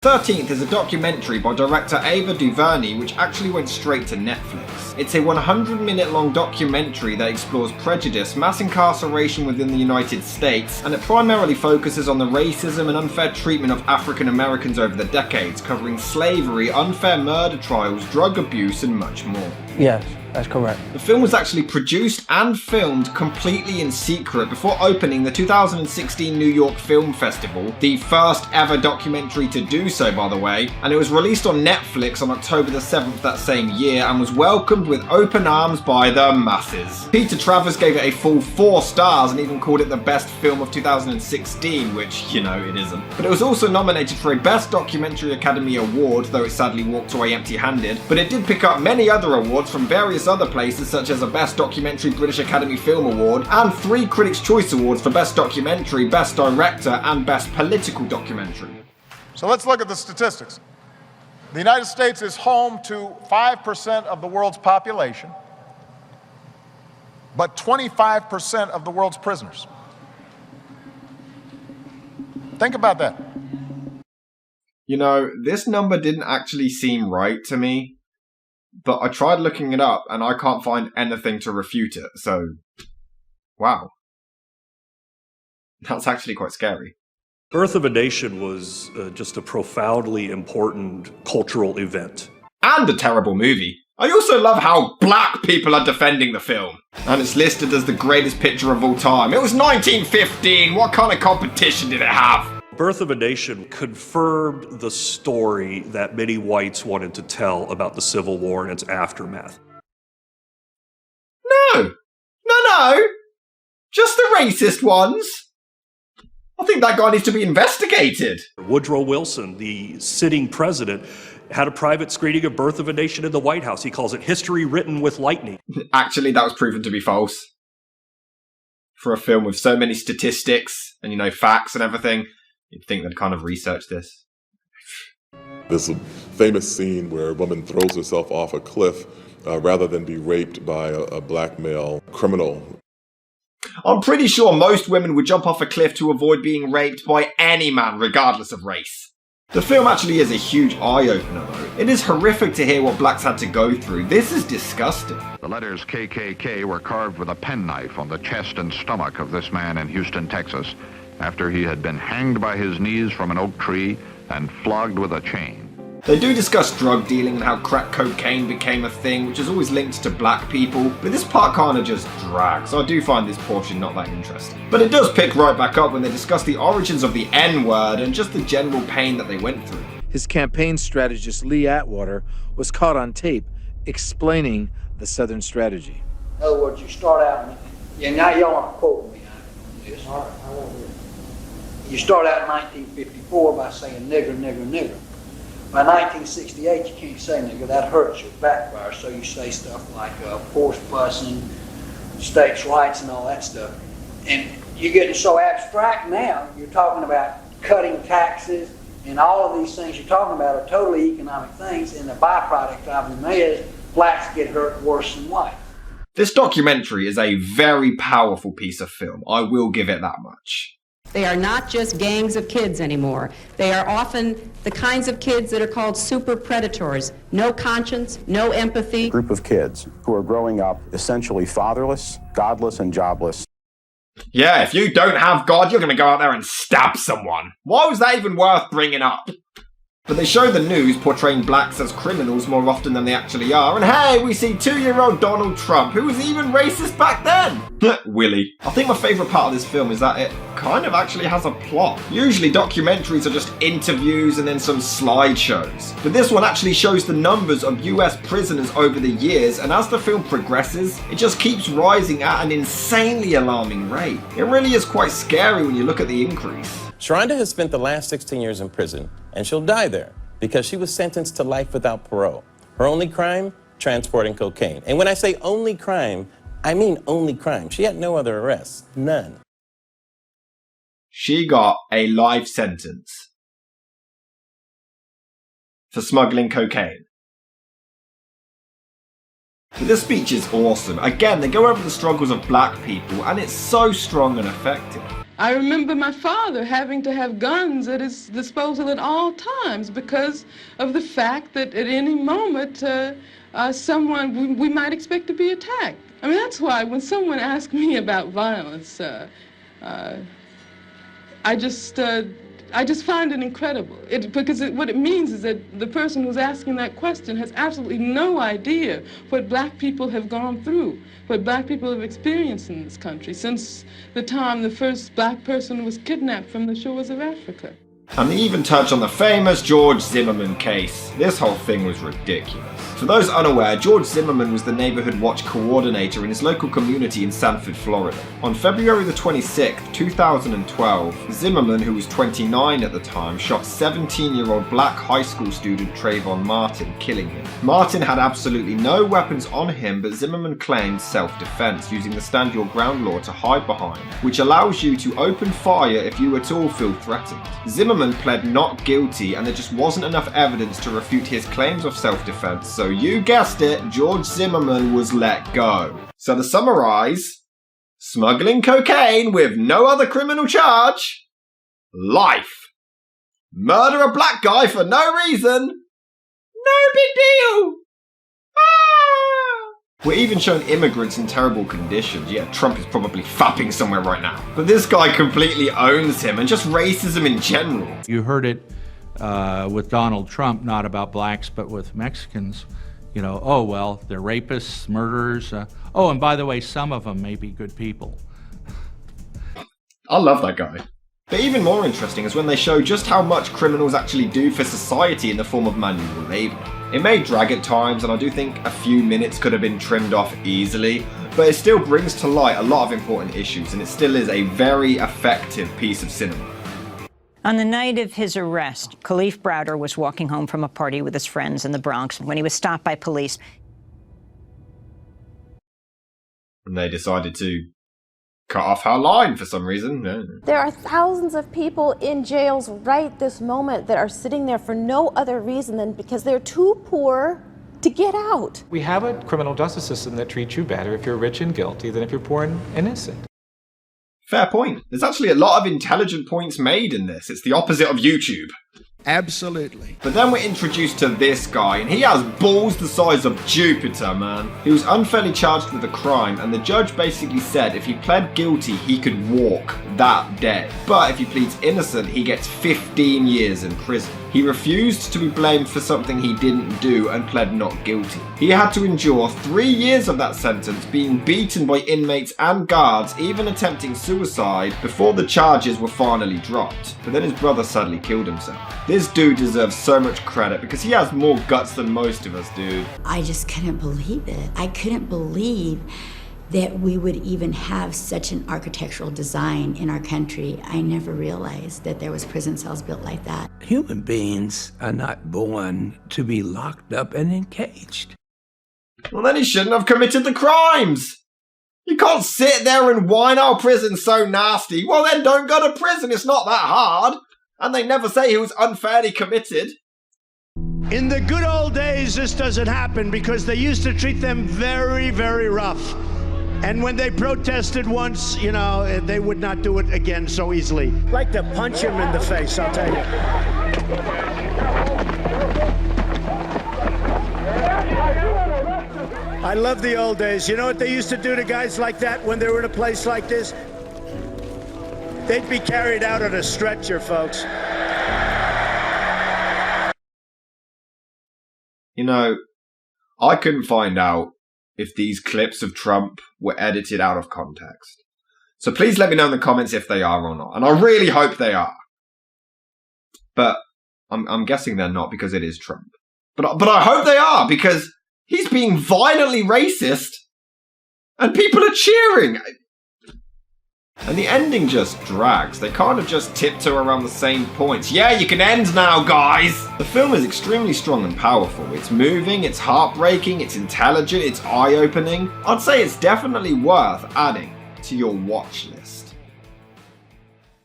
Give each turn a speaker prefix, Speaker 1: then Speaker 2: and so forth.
Speaker 1: 13th is a documentary by director Ava DuVernay which actually went straight to Netflix. It's a 100-minute long documentary that explores prejudice, mass incarceration within the United States, and it primarily focuses on the racism and unfair treatment of African Americans over the decades, covering slavery, unfair murder trials, drug abuse, and much more.
Speaker 2: Yes, that's correct.
Speaker 1: The film was actually produced and filmed completely in secret before opening the 2016 New York Film Festival, the first ever documentary to do so, by the way, and it was released on Netflix on October the 7th that same year and was welcomed with open arms by the masses. Peter Travers gave it a full 4 stars and even called it the best film of 2016, which, you know, it isn't. But it was also nominated for a Best Documentary Academy Award, though it sadly walked away empty-handed, but it did pick up many other awards from various other places, such as a Best Documentary British Academy Film Award, and 3 Critics' Choice Awards for Best Documentary, Best Director, and Best Political Documentary.
Speaker 3: So let's look at the statistics. The United States is home to 5% of the world's population, but 25% of the world's prisoners. Think about that.
Speaker 1: You know, this number didn't actually seem right to me, but I tried looking it up and I can't find anything to refute it, so wow. That's actually quite scary.
Speaker 4: Birth of a Nation was just a profoundly important cultural event.
Speaker 1: And a terrible movie. I also love how black people are defending the film. And it's listed as the greatest picture of all time. It was 1915, what kind of competition did it have?
Speaker 4: Birth of a Nation confirmed the story that many whites wanted to tell about the Civil War and its aftermath.
Speaker 1: No! No! Just the racist ones! I think that guy needs to be investigated.
Speaker 4: Woodrow Wilson, the sitting president, had a private screening of Birth of a Nation in the White House. He calls it history written with lightning.
Speaker 1: Actually, that was proven to be false. For a film with so many statistics and, you know, facts and everything, you'd think they'd kind of research this.
Speaker 5: There's a famous scene where a woman throws herself off a cliff rather than be raped by a black male criminal.
Speaker 1: I'm pretty sure most women would jump off a cliff to avoid being raped by any man, regardless of race. The film actually is a huge eye-opener though. It is horrific to hear what blacks had to go through. This is disgusting.
Speaker 6: The letters KKK were carved with a penknife on the chest and stomach of this man in Houston, Texas, after he had been hanged by his knees from an oak tree and flogged with a chain.
Speaker 1: They do discuss drug dealing and how crack cocaine became a thing, which is always linked to black people, but this part kind of just drags, so I do find this portion not that interesting. But it does pick right back up when they discuss the origins of the N-word and just the general pain that they went through.
Speaker 7: His campaign strategist Lee Atwater was caught on tape explaining the Southern strategy.
Speaker 8: In other words, you start out, and now y'all aren't quoting me. It's hard. You start out in 1954 by saying nigger, nigger, nigger. By 1968, you can't say nigger, that hurts your backfire, so you say stuff like force busing, states' rights, and all that stuff. And you're getting so abstract now, you're talking about cutting taxes, and all of these things you're talking about are totally economic things, and the byproduct of them is blacks get hurt worse than white.
Speaker 1: This documentary is a very powerful piece of film, I will give it that much.
Speaker 9: They are not just gangs of kids anymore. They are often the kinds of kids that are called super predators. No conscience, no empathy.
Speaker 10: A group of kids who are growing up essentially fatherless, godless, and jobless.
Speaker 1: Yeah, if you don't have God, you're going to go out there and stab someone. Why was that even worth bringing up? But they show the news portraying blacks as criminals more often than they actually are, and hey, we see 2-year-old Donald Trump, who was even racist back then! Willie. I think my favourite part of this film is that it kind of actually has a plot. Usually documentaries are just interviews and then some slideshows. But this one actually shows the numbers of US prisoners over the years, and as the film progresses, it just keeps rising at an insanely alarming rate. It really is quite scary when you look at the increase.
Speaker 11: Sharonda has spent the last 16 years in prison, and she'll die there because she was sentenced to life without parole. Her only crime? Transporting cocaine. And when I say only crime, I mean only crime. She had no other arrests. None.
Speaker 1: She got a life sentence for smuggling cocaine. But this speech is awesome. Again, they go over the struggles of black people, and it's so strong and effective.
Speaker 2: I remember my father having to have guns at his disposal at all times because of the fact that at any moment we might expect to be attacked. I mean, that's why when someone asks me about violence, I just find it incredible. Because what it means is that the person who's asking that question has absolutely no idea what black people have gone through, what black people have experienced in this country since the time the first black person was kidnapped from the shores of Africa.
Speaker 1: And they even touch on the famous George Zimmerman case. This whole thing was ridiculous. For those unaware, George Zimmerman was the neighborhood watch coordinator in his local community in Sanford, Florida. On February the 26th, 2012, Zimmerman, who was 29 at the time, shot 17-year-old black high school student Trayvon Martin, killing him. Martin had absolutely no weapons on him, but Zimmerman claimed self-defense, using the Stand Your Ground law to hide behind, which allows you to open fire if you at all feel threatened. Zimmerman pled not guilty, and there just wasn't enough evidence to refute his claims of self-defense, so you guessed it, George Zimmerman was let go. So to summarize, smuggling cocaine with no other criminal charge, life. Murder a black guy for no reason, no big deal. We're even showing immigrants in terrible conditions. Yeah, Trump is probably fapping somewhere right now. But this guy completely owns him, and just racism in general.
Speaker 12: You heard it with Donald Trump, not about blacks, but with Mexicans. You know, oh, well, they're rapists, murderers. Oh, and by the way, some of them may be good people.
Speaker 1: I love that guy. But even more interesting is when they show just how much criminals actually do for society in the form of manual labour. It may drag at times, and I do think a few minutes could have been trimmed off easily, but it still brings to light a lot of important issues, and it still is a very effective piece of cinema.
Speaker 13: On the night of his arrest, Kalief Browder was walking home from a party with his friends in the Bronx when he was stopped by police.
Speaker 1: And they decided to cut off her line for some reason.
Speaker 14: There are thousands of people in jails right this moment that are sitting there for no other reason than because they're too poor to get out.
Speaker 15: We have a criminal justice system that treats you better if you're rich and guilty than if you're poor and innocent.
Speaker 1: Fair point. There's actually a lot of intelligent points made in this. It's the opposite of YouTube.
Speaker 16: Absolutely.
Speaker 1: But then we're introduced to this guy, and he has balls the size of Jupiter, man. He was unfairly charged with a crime, and the judge basically said if he pled guilty, he could walk that day. But if he pleads innocent, he gets 15 years in prison. He refused to be blamed for something he didn't do and pled not guilty. He had to endure 3 years of that sentence, being beaten by inmates and guards, even attempting suicide, before the charges were finally dropped. But then his brother sadly killed himself. This dude deserves so much credit because he has more guts than most of us, dude.
Speaker 17: I just couldn't believe it. I couldn't believe that we would even have such an architectural design in our country. I never realized that there was prison cells built like that.
Speaker 16: Human beings are not born to be locked up and encaged.
Speaker 1: Well, then he shouldn't have committed the crimes. You can't sit there and whine, oh, prison's so nasty. Well, then don't go to prison. It's not that hard. And they never say he was unfairly committed.
Speaker 18: In the good old days, this doesn't happen because they used to treat them very, very rough. And when they protested once, you know, they would not do it again so easily. Like to punch him in the face, I'll tell you. I love the old days. You know what they used to do to guys like that when they were in a place like this? They'd be carried out on a stretcher, folks.
Speaker 1: You know, I couldn't find out if these clips of Trump were edited out of context. So please let me know in the comments if they are or not. And I really hope they are. But I'm guessing they're not because it is Trump. But I hope they are because he's being violently racist and people are cheering. And the ending just drags. They kind of just tiptoe around the same points. Yeah, you can end now, guys! The film is extremely strong and powerful. It's moving, it's heartbreaking, it's intelligent, it's eye-opening. I'd say it's definitely worth adding to your watch list.